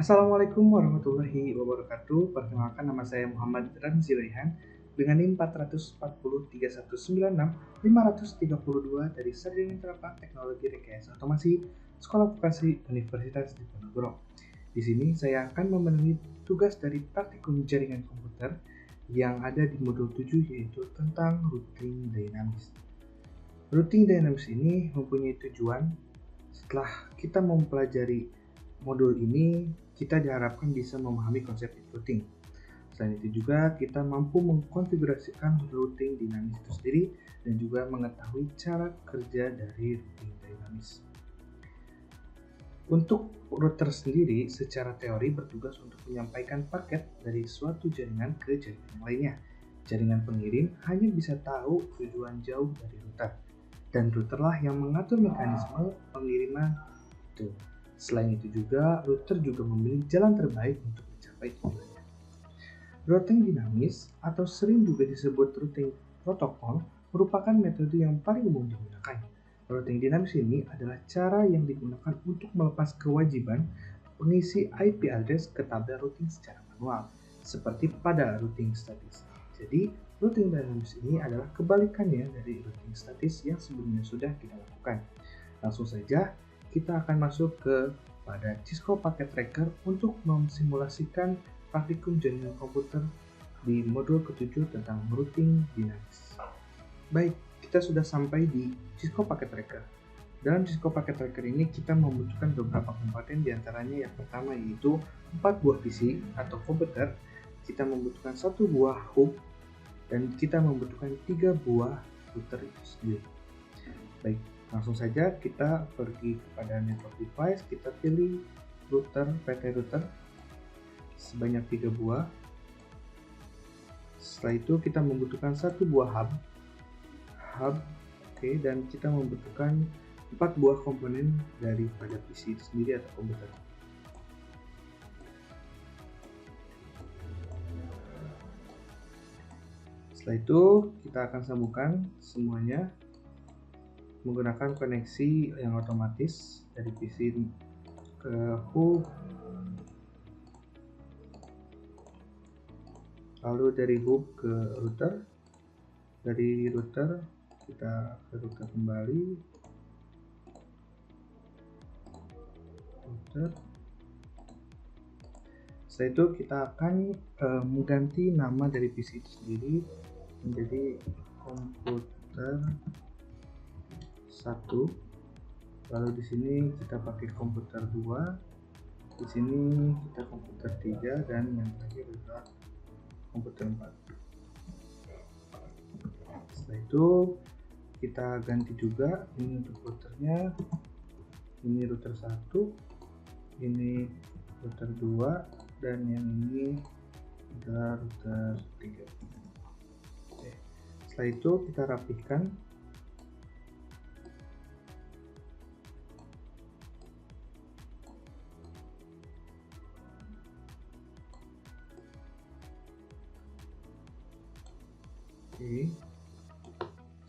Assalamualaikum warahmatullahi wabarakatuh. Perkenalkan, nama saya Muhammad Ramzi Raihan dengan NIM 4403196 532 dari Sarjana Terapan Teknologi Rekayasa Otomasi Sekolah Vokasi Universitas Diponegoro. Di sini saya akan memenuhi tugas dari praktikum jaringan komputer yang ada di modul 7, yaitu tentang routing dinamis. Routing dinamis ini mempunyai tujuan setelah kita mempelajari modul ini, kita diharapkan bisa memahami konsep routing. Selain itu juga kita mampu mengkonfigurasikan routing dinamis itu sendiri dan juga mengetahui cara kerja dari routing dinamis. Untuk router sendiri secara teori bertugas untuk menyampaikan paket dari suatu jaringan ke jaringan lainnya. Jaringan pengirim hanya bisa tahu tujuan jauh dari router, dan routerlah yang mengatur mekanisme pengiriman itu. Selain itu juga, router juga memilih jalan terbaik untuk mencapai tujuannya. Routing dinamis atau sering juga disebut routing protokol merupakan metode yang paling umum digunakan. Routing dinamis ini adalah cara yang digunakan untuk melepas kewajiban pengisi IP address ke tabel routing secara manual, seperti pada routing statis. Jadi, routing dinamis ini adalah kebalikannya dari routing statis yang sebelumnya sudah kita lakukan. Langsung saja kita akan masuk pada Cisco Packet Tracker untuk memsimulasikan praktikum jaringan komputer di modul ke-7 tentang routing dinamis. Baik, kita sudah sampai di Cisco Packet Tracker. Dalam Cisco Packet Tracker ini kita membutuhkan beberapa komponen, diantaranya yang pertama yaitu 4 buah PC atau komputer, kita membutuhkan 1 buah hub, dan kita membutuhkan 3 buah router itu sendiri. Baik, langsung saja kita pergi kepada network device, kita pilih router, PT router sebanyak 3 buah. Setelah itu kita membutuhkan 1 buah hub, oke, dan kita membutuhkan 4 buah komponen daripada PC itu sendiri atau komputer. Setelah itu kita akan sambungkan semuanya menggunakan koneksi yang otomatis dari PC ke hub, lalu dari hub ke router, dari router kita ke router kembali, router. Setelah itu kita akan mengganti nama dari PC itu sendiri menjadi komputer 1. Lalu di sini kita pakai komputer 2, di sini kita komputer 3, dan yang terakhir adalah komputer 4. Setelah itu kita ganti juga ini untuk routernya, ini router 1, ini router 2, dan yang ini adalah router 3. Oke. Setelah itu kita rapikan. Oke.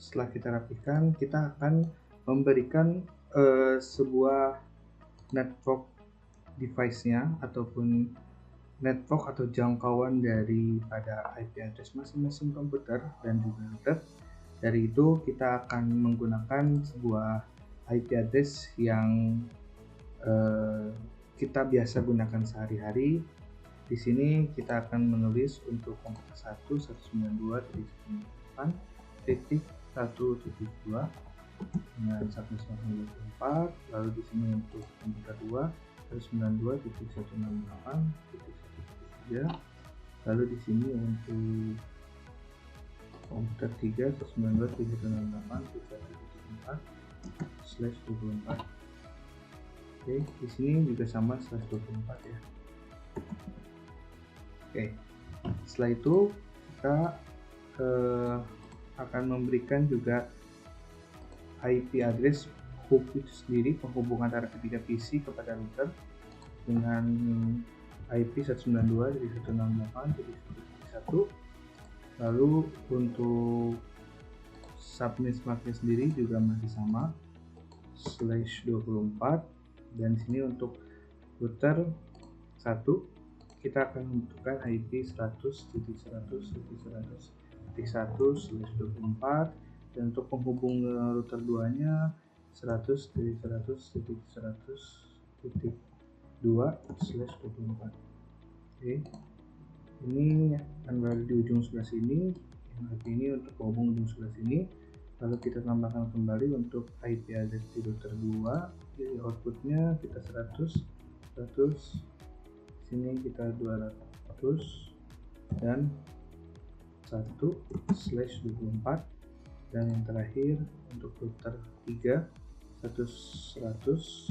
Setelah kita rapikan, kita akan memberikan sebuah network device-nya ataupun network atau jangkauan daripada IP address masing-masing komputer dan juga router. Dari itu kita akan menggunakan sebuah IP address yang kita biasa gunakan sehari-hari. Di sini kita akan menulis untuk komputer 1 192.168.172 dengan 194, lalu di sini untuk komputer 2 192.168.173, lalu di sini untuk komputer 3 192.168.174/24. Oke, di sini juga sama /24 ya. Oke, setelah itu kita akan memberikan juga IP address hub itu sendiri, penghubung antara ketiga PC kepada router dengan IP 192.168.171. Lalu untuk subnet marknya sendiri juga masih sama /24, dan di sini untuk router Satu, kita akan membutuhkan IP 100.100.100.1/24, dan untuk penghubung router 2-nya 100.100.100.2/24. Oke, ini akan berada di ujung sebelah sini. Yang IP ini untuk penghubung ujung sebelah sini. Lalu kita tambahkan kembali untuk IP address di router 2. Jadi outputnya kita 100, sini kita 200, dan 1/24, dan yang terakhir untuk router 3 100,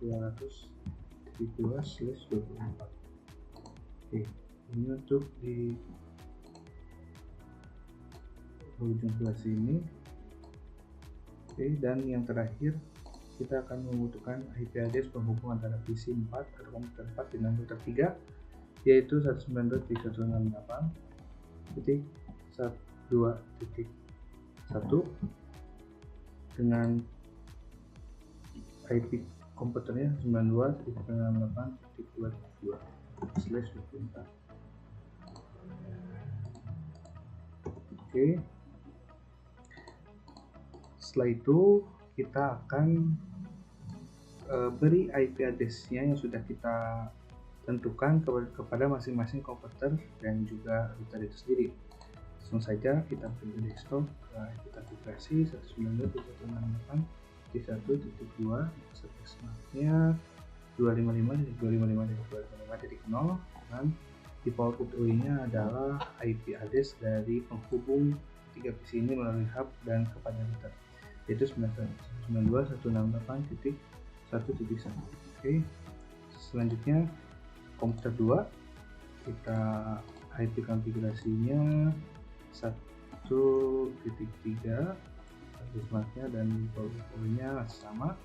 200/24. Oke, ini untuk di ujung sebelah sini. Oke, dan yang terakhir kita akan membutuhkan IP address penghubung antara PC 4 atau komputer 4 dengan router 3, yaitu 192.168.1.2.1 dengan IP komputernya 92.168.2.2/24. Oke, setelah itu kita akan beri IP address-nya yang sudah kita tentukan kepada masing-masing komputer dan juga router itu sendiri. Langsung saja kita pilih desktop, kita konfigurasi 192.168.1.2, service mark-nya 255.255.255.0, dan default gateway-nya adalah IP address dari penghubung tiga PC ini melalui hub dan kepada router, yaitu 192.168.1.1. Oke, selanjutnya komputer 2, kita IP konfigurasinya 1.3, service mark-nya dan default gateway-nya sama.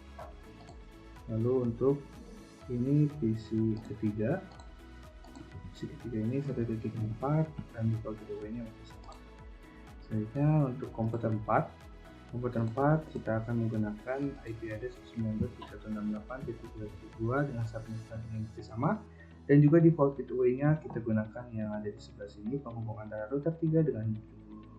Lalu untuk ini PC ketiga ini 1.4 dan default gateway-nya masih sama. Selanjutnya untuk komputer 4 kita akan menggunakan IP address 192.168.2.2 dengan subnet yang masih sama, dan juga default gateway-nya kita gunakan yang ada di sebelah sini, penghubung antara router 3 dengan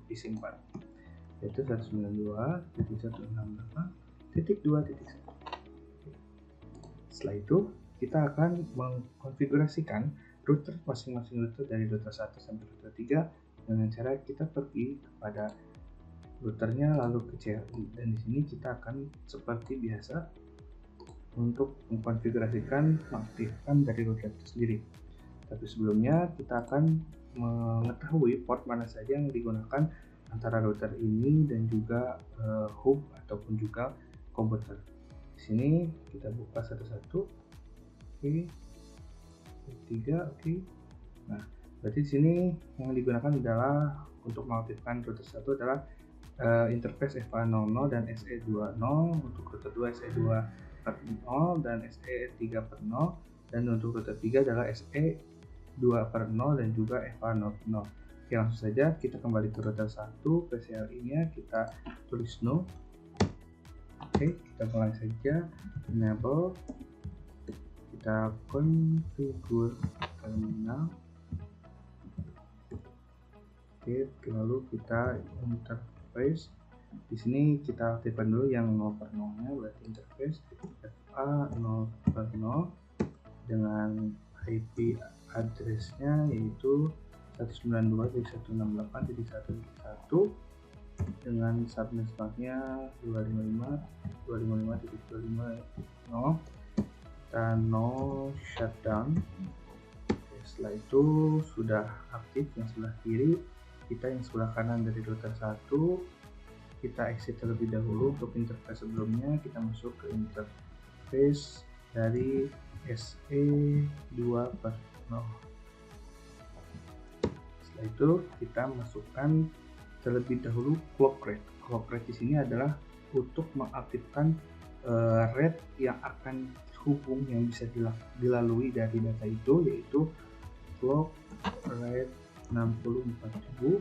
PC 4, yaitu 192.168.2.1. Setelah itu kita akan mengkonfigurasikan router masing-masing router dari router 1 sampai router 3 dengan cara kita pergi kepada routernya lalu ke CLI, dan di sini kita akan seperti biasa untuk mengaktifkan dari router itu sendiri. Tapi sebelumnya kita akan mengetahui port mana saja yang digunakan antara router ini dan juga hub ataupun juga komputer. Di sini kita buka satu-satu. Oke, 3, oke. Nah, berarti di sini yang digunakan adalah untuk mengaktifkan router 1 adalah interface FA00 dan SE20, untuk router 2 SE2/0 dan SE3/0, dan untuk router 3 adalah SE2/0 dan juga FA00. Oke, langsung saja kita kembali ke router 1, ke CLI-nya kita tulis no. Oke, kita mulai saja enable, kita configure terminal. Oke, lalu kita interface. Di sini kita aktifkan dulu yang 0/0-nya, berarti interface FA0/0 dengan IP address-nya yaitu 192.168.1.1 dengan subnet mark-nya 255.255.250, dan no shutdown. Oke, setelah itu sudah aktif yang sebelah kiri, kita yang sebelah kanan dari router 1 kita exit terlebih dahulu. Untuk interface sebelumnya kita masuk ke interface dari SE2/0. Setelah itu kita masukkan terlebih dahulu clock rate. Clock rate di sini adalah untuk mengaktifkan rate yang akan hubung yang bisa dilalui dari data itu, yaitu clock rate 64.000.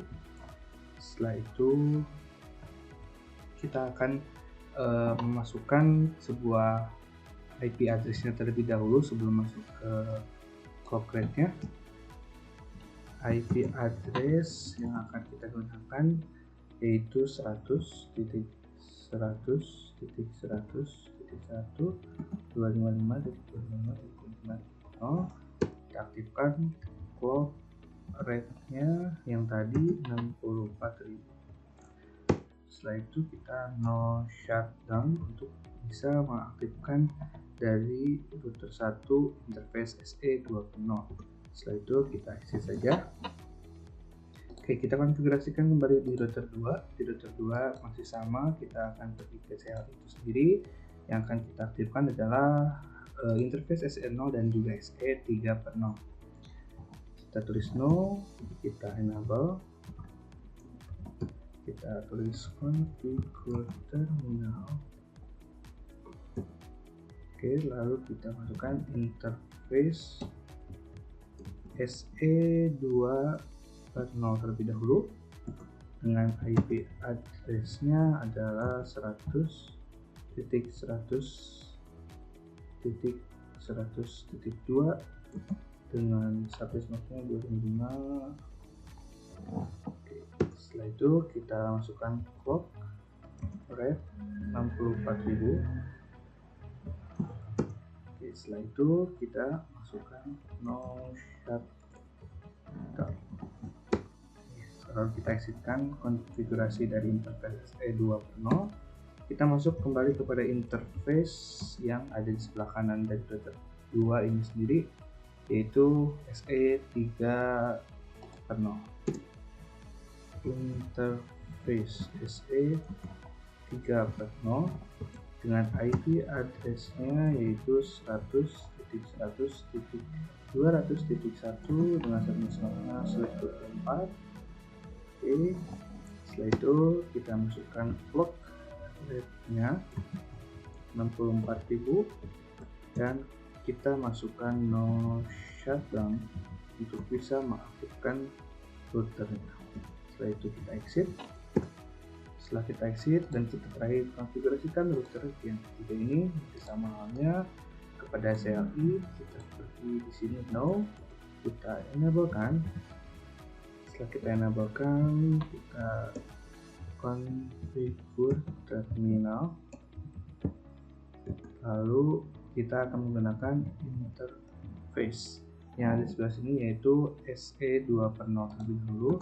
Setelah itu kita akan memasukkan sebuah IP address-nya terlebih dahulu sebelum masuk ke clock rate-nya. IP address yang akan kita gunakan yaitu 100.100.1.255.255.0. Kita aktifkan clock rate-nya yang tadi 64.000. Setelah itu kita no shutdown untuk bisa mengaktifkan dari router 1 interface SE2.0. Setelah itu kita exit saja. Oke, kita konfigurasikan kembali di router 2. Di router 2 masih sama, kita akan pergi ke CL itu sendiri. Yang akan kita aktifkan adalah interface SE0 dan juga SE3.0. Kita tulis no, kita enable, kita tulis configure terminal. Oke, lalu kita masukkan interface SE2.0 terlebih dahulu dengan IP address-nya adalah 100.100.100.2 dengan subnet nya 255. Oke, setelah itu kita masukkan clock rate 64.000. Oke, setelah itu kita masukkan no shutdown. Lalu kita exitkan konfigurasi dari interface SE2.0. Kita masuk kembali kepada interface yang ada di sebelah kanan dari router 2 ini sendiri, yaitu SE3.0. Interface SE3.0 dengan IP address-nya yaitu 100.100.200.1 dengan subnet-nya 124. Oke, setelah itu kita masukkan clock rate-nya 64.000 dan kita masukkan no shutdown untuk bisa mengaktifkan routernya. Setelah itu kita exit. Setelah kita exit dan kita terakhir konfigurasikan router yang ketiga ini sama halnya kepada CLI, kita pergi di sini no, kita enablekan. Setelah kita enablekan, kita configure terminal, lalu kita akan menggunakan interface yang ada di sebelah sini yaitu SE2.0 terlebih dahulu.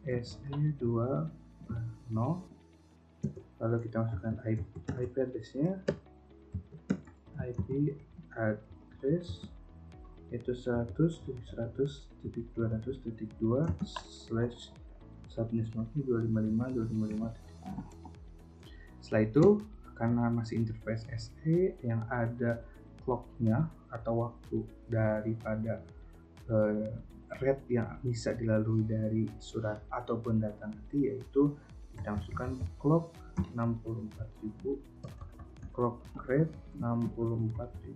SE2.0, lalu kita masukkan IP address-nya, IP address yaitu 100.100.200.2 slash subnet 255.255. Setelah itu, karena masih interface SE yang ada clock-nya atau waktu daripada rate yang bisa dilalui dari surat ataupun data nanti, yaitu kita masukkan clock 64.000, clock rate 64.000.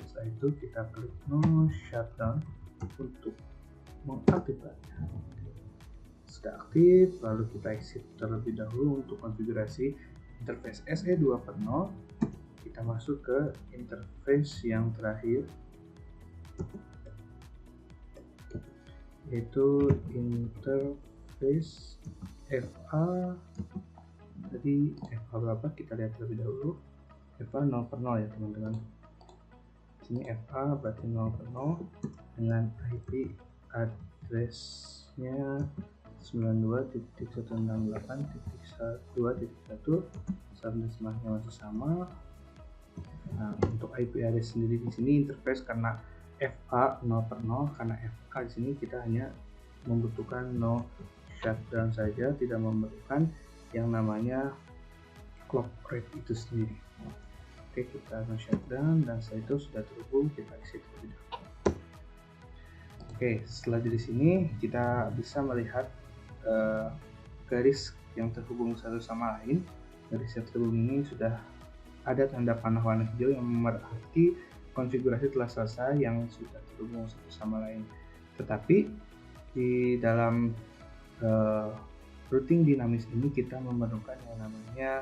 Setelah itu kita klik no shutdown untuk mengaktifkannya. Sudah aktif, lalu kita exit terlebih dahulu untuk konfigurasi interface SE2.0. Kita masuk ke interface yang terakhir yaitu interface FA. Jadi FA berapa kita lihat terlebih dahulu. FA 0.0 ya teman-teman. Sini FA berarti 0.0 dengan IP address-nya 92.168.2.1, subnet-nya masih sama. Nah, untuk IP address sendiri di sini interface karena FA 0.0, karena FA di sini kita hanya membutuhkan no shutdown saja, tidak memerlukan yang namanya clock rate itu sendiri. Oke, kita no shutdown dan setelah itu sudah terhubung, kita exit terlebih dahulu. Oke, setelah di sini kita bisa melihat garis yang terhubung satu sama lain. Garis yang terhubung ini sudah ada tanda panah warna hijau yang berarti konfigurasi telah selesai yang sudah terhubung satu sama lain. Tetapi di dalam routing dinamis ini kita memerlukan yang namanya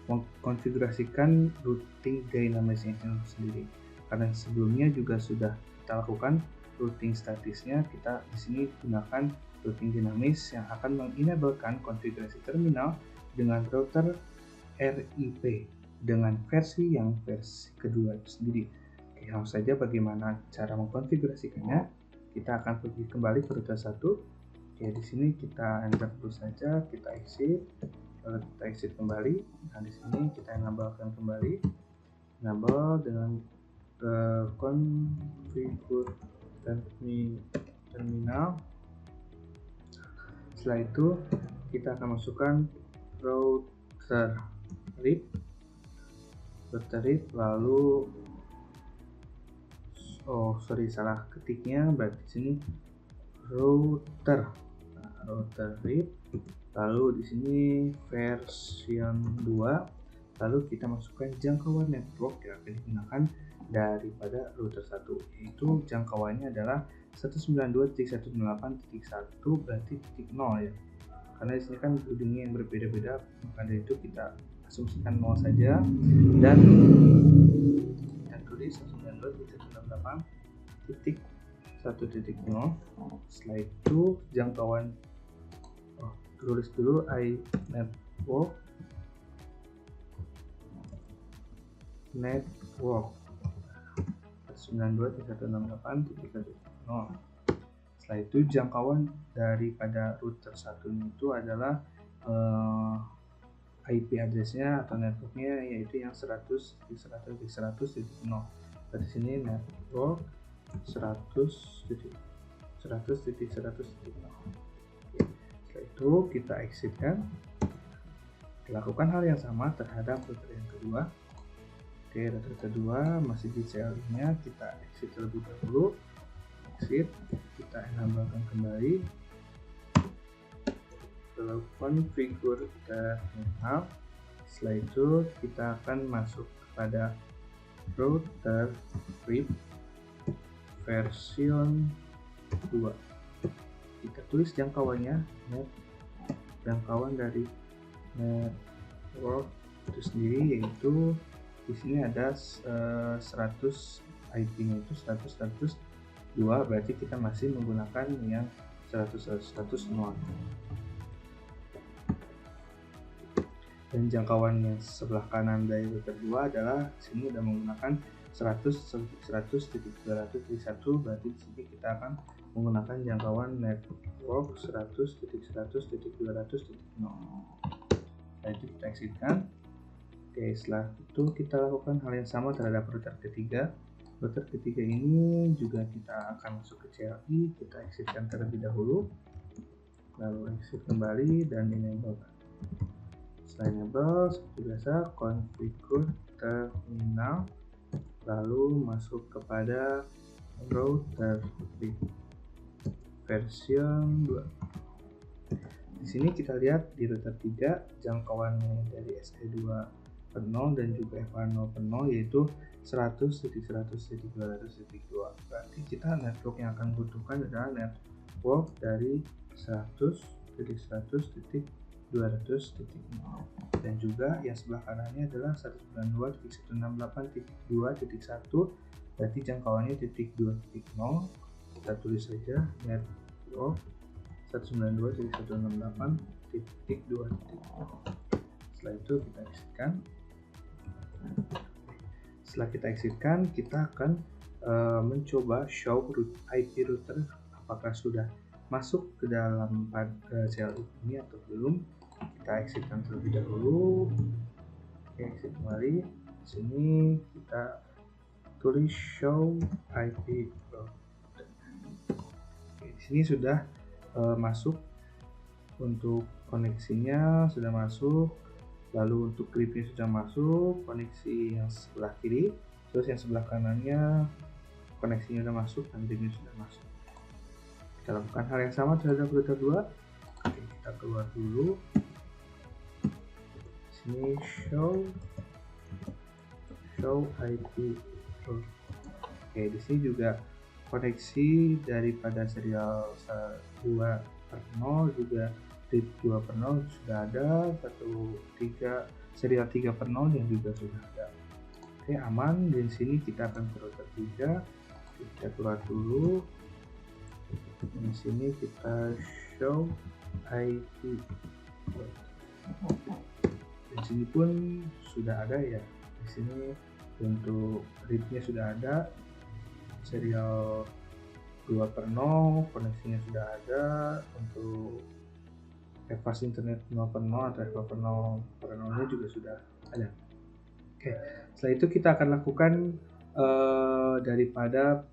mengkonfigurasikan routing dynamisnya sendiri. Karena sebelumnya juga sudah kita lakukan routing statisnya, kita di sini gunakan routing dinamis yang akan mengenablekan konfigurasi terminal dengan router RIP dengan versi kedua itu sendiri. Oke, langsung saja bagaimana cara mengkonfigurasikannya. Kita akan pergi kembali ke router 1. Oke, di sini kita enter dulu saja, kita exit, lalu kita exit kembali. Nah, di sini kita enablekan kembali, enable dengan configure terminal. Setelah itu kita akan masukkan router RIP, lalu salah ketiknya, berarti sini router RIP, lalu di sini version 2, lalu kita masukkan jangkauan network yang akan digunakan daripada router 1, yaitu jangkauannya adalah 192.168.1 berarti titik 0 ya, karena di sini kan ujungnya yang berbeda-beda, maka dari itu kita asumsikan 0 saja dan kita tulis 192.168.1.0. Setelah itu jangkauan tulis dulu network 192.168.1.0. Setelah itu jangkauan daripada router satunya itu adalah IP addressnya atau networknya, yaitu yang 100.100.100.0. Di sini network 100.100.100.0. Setelah itu kita exitkan. Lakukan hal yang sama terhadap router yang kedua. Oke, router kedua masih di CLI nya, kita exit terlebih dahulu. Exit, kita enablekan kembali, lalu configure terminal. Setelah itu kita akan masuk kepada router RIP version 2. Kita tulis jangkauannya, jangkauan dari network itu sendiri, yaitu di sini ada 100, IP-nya itu 100.100.2, berarti kita masih menggunakan yang 100.100.0. Dan jangkauan yang sebelah kanan dari router 2 adalah sini sudah menggunakan 100.100.200.1, berarti di sini kita akan menggunakan jangkauan network 100.100.200.0. Setelah itu kita exitkan. Oke, setelah itu kita lakukan hal yang sama terhadap router ketiga. Router ketiga ini juga kita akan masuk ke CLI, kita exitkan terlebih dahulu, lalu exit kembali dan enable. Setelah enable, seperti biasa configure terminal, lalu masuk kepada router version 2. Di sini kita lihat di router 3 jangkauannya dari SE2 per 0 dan juga FA0 per 0, yaitu 100.100.200.2. Berarti kita network yang akan butuhkan adalah network dari 100.100.200.0, dan juga yang sebelah kanannya adalah 192.168.2.1, berarti jangkauannya titik 2.0. Kita tulis saja network 192.168.2.0. Setelah itu kita exitkan. Setelah kita exitkan, kita akan mencoba show IP router apakah sudah masuk ke dalam CLI ini atau belum. Kita exitkan terlebih dahulu. Oke, exit kembali. Di sini kita tulis show IP router. Oke, di sini sudah masuk, untuk koneksinya sudah masuk, lalu untuk klipnya sudah masuk, koneksi yang sebelah kiri, terus yang sebelah kanannya koneksinya sudah masuk dan klipnya sudah masuk. Kita lakukan hal yang sama terhadap router 2. Oke, kita keluar dulu. Sini show IP. Oke, di sini juga koneksi daripada serial 2/0 juga RIP 2/0 sudah ada, 1.3 serial 3/0 yang juga sudah ada. Oke, aman. Di sini kita akan ke router 3. Kita keluar dulu. Di sini kita show IP. Di sini pun sudah ada ya. Di sini untuk readnya sudah ada, serial 2/0, koneksinya sudah ada, untuk fast internet 0/0 atau F/0/0 juga sudah ada. Oke, setelah itu kita akan lakukan daripada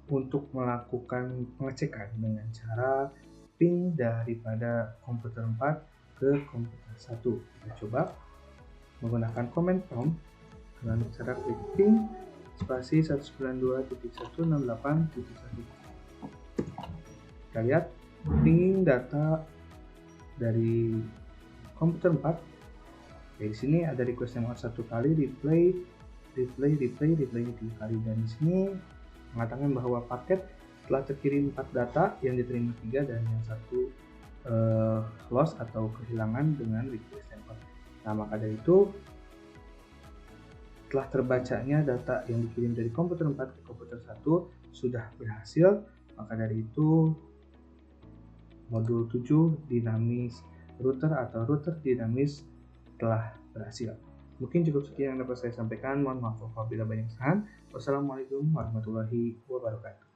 untuk melakukan pengecekan dengan cara ping daripada komputer 4 ke komputer 1. Kita coba menggunakan command prompt dengan cara klik ping spasi 192.168.1. Kita lihat pinging data dari komputer 4. Oke, di sini ada request yang 1 kali, replay 3 kali, dan di sini mengatakan bahwa paket telah terkirim 4 data, yang diterima 3 dan yang 1 loss atau kehilangan dengan request yang 4. Nah, maka dari itu telah terbacanya data yang dikirim dari komputer 4 ke komputer 1 sudah berhasil. Maka dari itu modul 7 dinamis router atau router dinamis telah berhasil. Mungkin cukup sekian yang dapat saya sampaikan. Mohon maaf apabila banyak kesalahan. Wassalamualaikum warahmatullahi wabarakatuh.